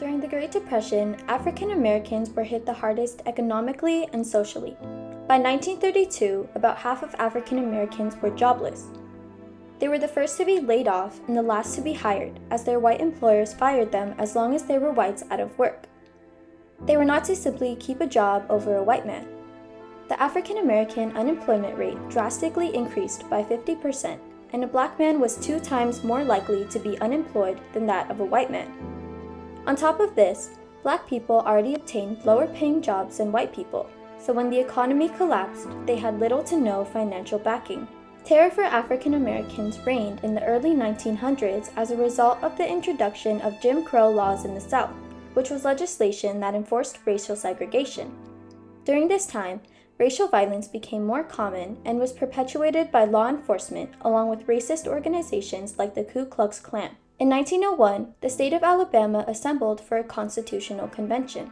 During the Great Depression, African Americans were hit the hardest economically and socially. By 1932, about half of African Americans were jobless. They were the first to be laid off and the last to be hired, as their white employers fired them as long as there were whites out of work. They were not to simply keep a job over a white man. The African American unemployment rate drastically increased by 50%, and a black man was 2 times more likely to be unemployed than that of a white man. On top of this, black people already obtained lower paying jobs than white people, so when the economy collapsed, they had little to no financial backing. Terror for African Americans reigned in the early 1900s as a result of the introduction of Jim Crow laws in the South, which was legislation that enforced racial segregation. During this time, racial violence became more common and was perpetuated by law enforcement along with racist organizations like the Ku Klux Klan. In 1901, the state of Alabama assembled for a constitutional convention.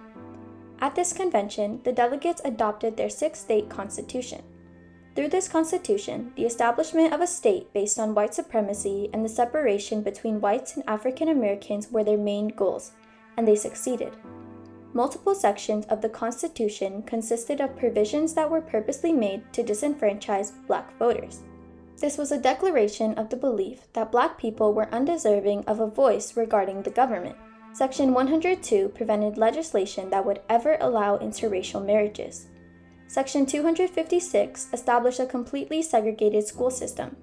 At this convention, the delegates adopted their 6th state constitution. Through this constitution, the establishment of a state based on white supremacy and the separation between whites and African Americans were their main goals, and they succeeded. Multiple sections of the Constitution consisted of provisions that were purposely made to disenfranchise black voters. This was a declaration of the belief that black people were undeserving of a voice regarding the government. Section 102 prevented legislation that would ever allow interracial marriages. Section 256 established a completely segregated school system.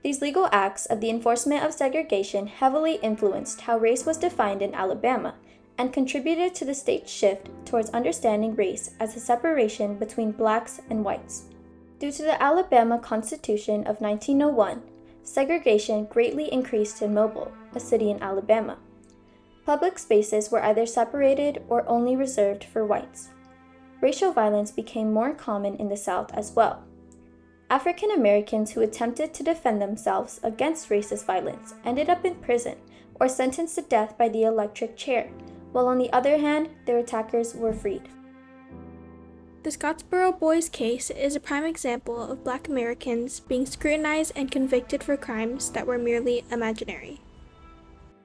These legal acts of the enforcement of segregation heavily influenced how race was defined in Alabama and contributed to the state's shift towards understanding race as a separation between blacks and whites. Due to the Alabama Constitution of 1901, segregation greatly increased in Mobile, a city in Alabama. Public spaces were either separated or only reserved for whites. Racial violence became more common in the South as well. African Americans who attempted to defend themselves against racist violence ended up in prison or sentenced to death by the electric chair, while on the other hand, their attackers were freed. The Scottsboro boys case is a prime example of Black Americans being scrutinized and convicted for crimes that were merely imaginary.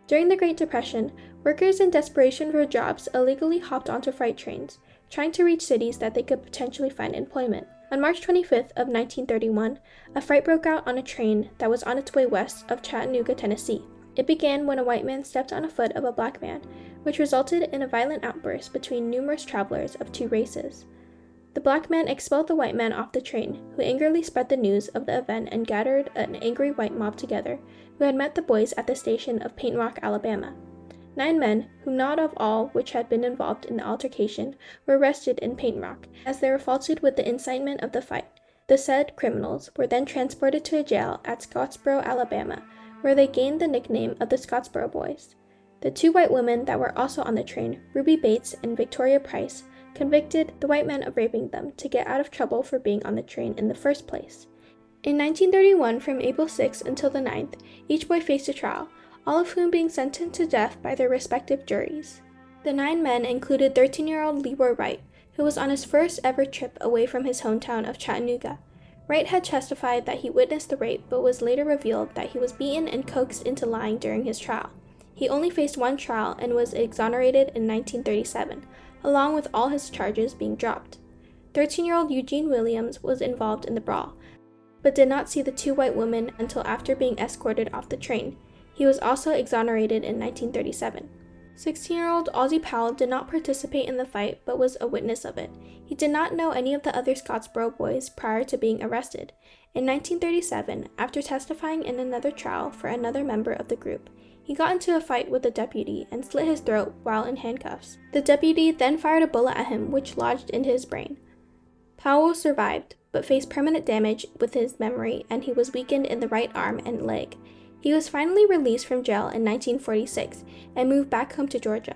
During the Great Depression, workers in desperation for jobs illegally hopped onto freight trains, trying to reach cities that they could potentially find employment. On March 25th of 1931, a fight broke out on a train that was on its way west of Chattanooga, Tennessee. It began when a white man stepped on a foot of a black man, which resulted in a violent outburst between numerous travelers of 2 races. The black man expelled the white man off the train, who angrily spread the news of the event and gathered an angry white mob together, who had met the boys at the station of Paint Rock, Alabama. 9 men, whom not of all which had been involved in the altercation, were arrested in Paint Rock, as they were faulted with the incitement of the fight. The said criminals were then transported to a jail at Scottsboro, Alabama, where they gained the nickname of the Scottsboro Boys. The 2 white women that were also on the train, Ruby Bates and Victoria Price, convicted the white men of raping them to get out of trouble for being on the train in the first place. In 1931, from April 6th until the 9th, each boy faced a trial, all of whom being sentenced to death by their respective juries. The 9 men included 13-year-old Leroy Wright, who was on his first ever trip away from his hometown of Chattanooga. Wright had testified that he witnessed the rape, but was later revealed that he was beaten and coaxed into lying during his trial. He only faced 1 trial and was exonerated in 1937, along with all his charges being dropped. 13-year-old Eugene Williams was involved in the brawl, but did not see the 2 white women until after being escorted off the train. He was also exonerated in 1937. 16-year-old Ozzie Powell did not participate in the fight, but was a witness of it. He did not know any of the other Scottsboro boys prior to being arrested. In 1937, after testifying in another trial for another member of the group, he got into a fight with a deputy and slit his throat while in handcuffs. The deputy then fired a bullet at him, which lodged into his brain. Powell survived, but faced permanent damage with his memory, and he was weakened in the right arm and leg. He was finally released from jail in 1946 and moved back home to Georgia.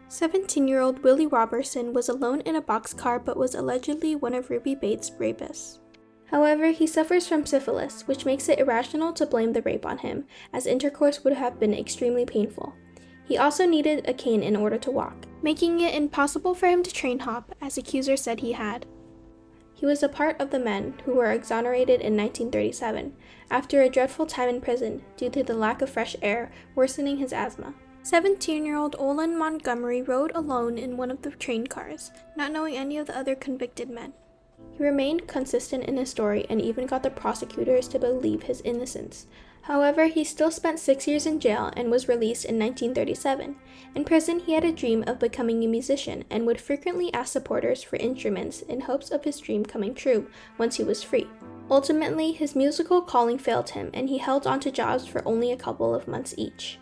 17-year-old Willie Robertson was alone in a boxcar but was allegedly one of Ruby Bates' rapists. However, he suffers from syphilis, which makes it irrational to blame the rape on him, as intercourse would have been extremely painful. He also needed a cane in order to walk, making it impossible for him to train hop, as accusers said he had. He was a part of the men who were exonerated in 1937, after a dreadful time in prison due to the lack of fresh air worsening his asthma. 17-year-old Olin Montgomery rode alone in one of the train cars, not knowing any of the other convicted men. He remained consistent in his story and even got the prosecutors to believe his innocence. However, he still spent 6 years in jail and was released in 1937. In prison, he had a dream of becoming a musician and would frequently ask supporters for instruments in hopes of his dream coming true once he was free. Ultimately, his musical calling failed him, and he held on to jobs for only a couple of months each.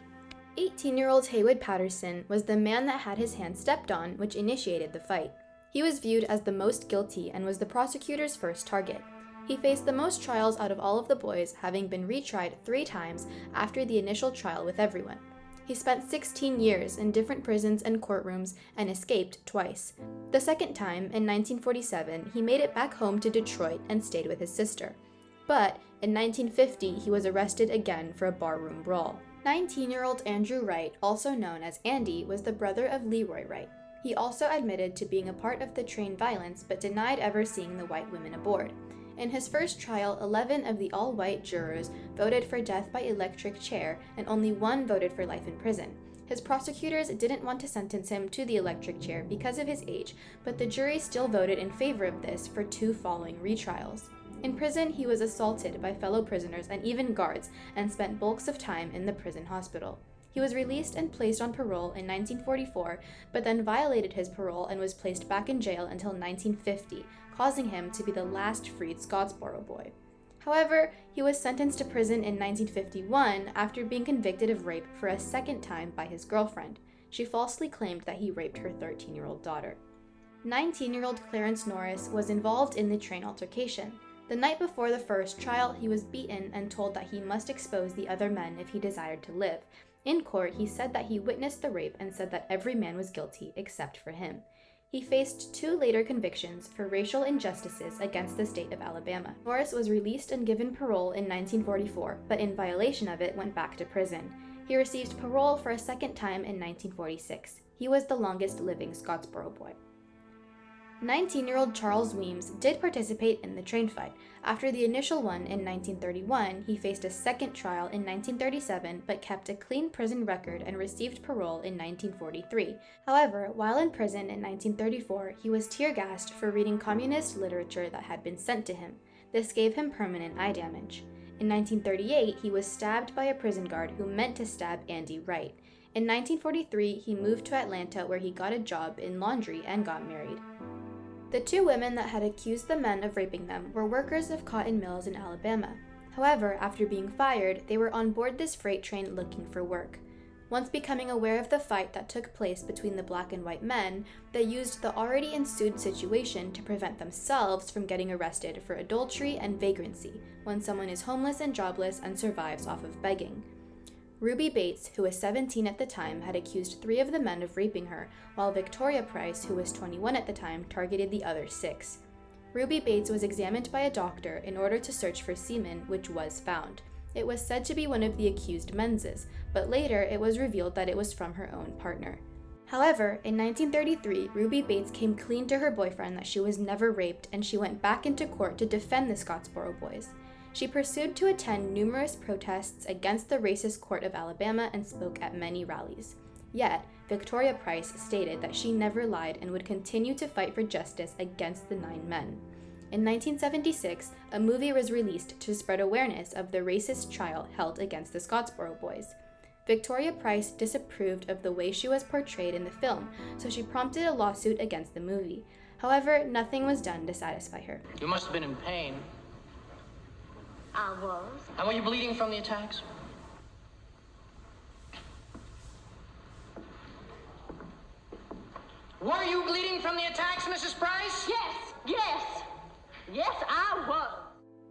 18-year-old Haywood Patterson was the man that had his hand stepped on, which initiated the fight. He was viewed as the most guilty and was the prosecutor's first target. He faced the most trials out of all of the boys, having been retried 3 times after the initial trial with everyone. He spent 16 years in different prisons and courtrooms and escaped twice. The second time, in 1947, he made it back home to Detroit and stayed with his sister. But in 1950, he was arrested again for a barroom brawl. 19-year-old Andrew Wright, also known as Andy, was the brother of Leroy Wright. He also admitted to being a part of the train violence but denied ever seeing the white women aboard. In his first trial, 11 of the all-white jurors voted for death by electric chair and only 1 voted for life in prison. His prosecutors didn't want to sentence him to the electric chair because of his age, but the jury still voted in favor of this for 2 following retrials. In prison, he was assaulted by fellow prisoners and even guards and spent bulks of time in the prison hospital. He was released and placed on parole in 1944, but then violated his parole and was placed back in jail until 1950, causing him to be the last freed Scottsboro boy. However, he was sentenced to prison in 1951 after being convicted of rape for a second time by his girlfriend. She falsely claimed that he raped her 13-year-old daughter. 19-year-old Clarence Norris was involved in the train altercation. The night before the first trial, he was beaten and told that he must expose the other men if he desired to live. In court, he said that he witnessed the rape and said that every man was guilty except for him. He faced 2 later convictions for racial injustices against the state of Alabama. Norris was released and given parole in 1944, but in violation of it went back to prison. He received parole for a second time in 1946. He was the longest living Scottsboro boy. 19-year-old Charles Weems did participate in the train fight. After the initial one in 1931, he faced a second trial in 1937 but kept a clean prison record and received parole in 1943. However, while in prison in 1934, he was tear-gassed for reading communist literature that had been sent to him. This gave him permanent eye damage. In 1938, he was stabbed by a prison guard who meant to stab Andy Wright. In 1943, he moved to Atlanta where he got a job in laundry and got married. The 2 women that had accused the men of raping them were workers of cotton mills in Alabama. However, after being fired, they were on board this freight train looking for work. Once becoming aware of the fight that took place between the black and white men, they used the already ensued situation to prevent themselves from getting arrested for adultery and vagrancy when someone is homeless and jobless and survives off of begging. Ruby Bates, who was 17 at the time, had accused 3 of the men of raping her, while Victoria Price, who was 21 at the time, targeted the other 6. Ruby Bates was examined by a doctor in order to search for semen, which was found. It was said to be one of the accused men's, but later it was revealed that it was from her own partner. However, in 1933, Ruby Bates came clean to her boyfriend that she was never raped, and she went back into court to defend the Scottsboro boys. She pursued to attend numerous protests against the racist court of Alabama and spoke at many rallies. Yet, Victoria Price stated that she never lied and would continue to fight for justice against the 9 men. In 1976, a movie was released to spread awareness of the racist trial held against the Scottsboro boys. Victoria Price disapproved of the way she was portrayed in the film, so she prompted a lawsuit against the movie. However, nothing was done to satisfy her. You must have been in pain. I was. And were you bleeding from the attacks? Were you bleeding from the attacks, Mrs. Price? Yes, I was.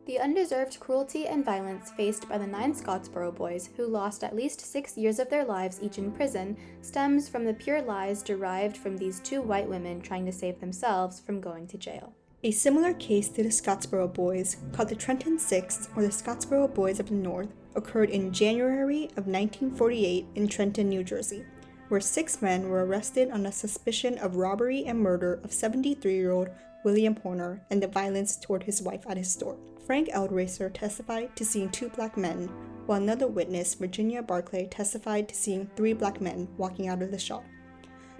The undeserved cruelty and violence faced by the 9 Scottsboro boys, who lost at least 6 years of their lives each in prison, stems from the pure lies derived from these 2 white women trying to save themselves from going to jail. A similar case to the Scottsboro boys, called the Trenton Six or the Scottsboro Boys of the North, occurred in January of 1948 in Trenton, New Jersey, where 6 men were arrested on a suspicion of robbery and murder of 73-year-old William Horner and the violence toward his wife at his store. Frank Eldracer testified to seeing 2 black men, while another witness, Virginia Barclay, testified to seeing 3 black men walking out of the shop.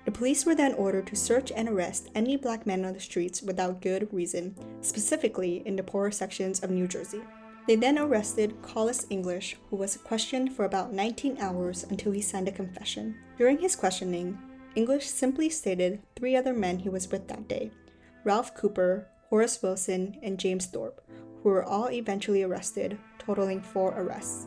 The police were then ordered to search and arrest any black men on the streets without good reason, specifically in the poorer sections of New Jersey. They then arrested Collis English, who was questioned for about 19 hours until he signed a confession. During his questioning, English simply stated 3 other men he was with that day: Ralph Cooper, Horace Wilson, and James Thorpe, who were all eventually arrested, totaling 4 arrests.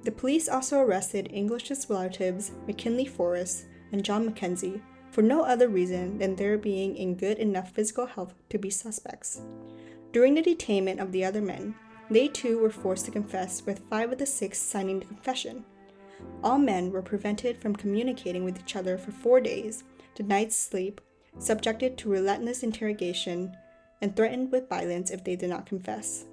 The police also arrested English's relatives, McKinley Forrest and John Mackenzie, for no other reason than their being in good enough physical health to be suspects. During the detainment of the other men, they too were forced to confess, with 5 of the 6 signing the confession. All men were prevented from communicating with each other for 4 days, denied sleep, subjected to relentless interrogation, and threatened with violence if they did not confess.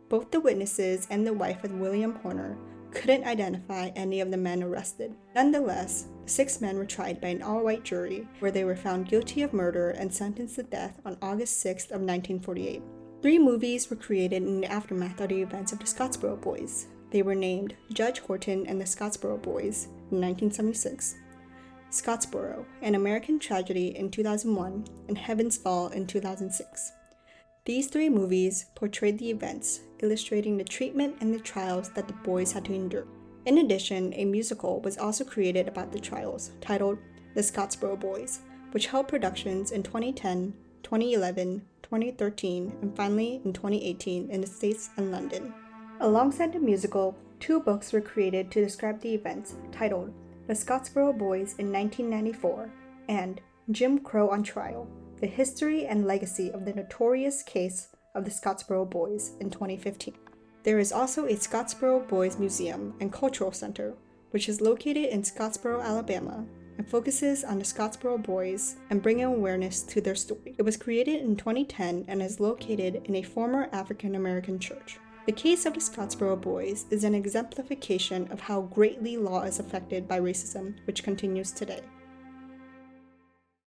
Both the witnesses and the wife of William Horner couldn't identify any of the men arrested. Nonetheless, the 6 men were tried by an all-white jury, where they were found guilty of murder and sentenced to death on August 6th of 1948. 3 movies were created in the aftermath of the events of the Scottsboro Boys. They were named Judge Horton and the Scottsboro Boys in 1976, Scottsboro, An American Tragedy in 2001, and Heaven's Fall in 2006. These 3 movies portrayed the events, illustrating the treatment and the trials that the boys had to endure. In addition, a musical was also created about the trials, titled The Scottsboro Boys, which held productions in 2010, 2011, 2013, and finally in 2018 in the States and London. Alongside the musical, 2 books were created to describe the events, titled The Scottsboro Boys in 1994 and Jim Crow on Trial: The History and Legacy of the Notorious Case of the Scottsboro Boys in 2015. There is also a Scottsboro Boys Museum and Cultural Center, which is located in Scottsboro, Alabama, and focuses on the Scottsboro Boys and bringing awareness to their story. It was created in 2010 and is located in a former African American church. The case of the Scottsboro Boys is an exemplification of how greatly law is affected by racism, which continues today.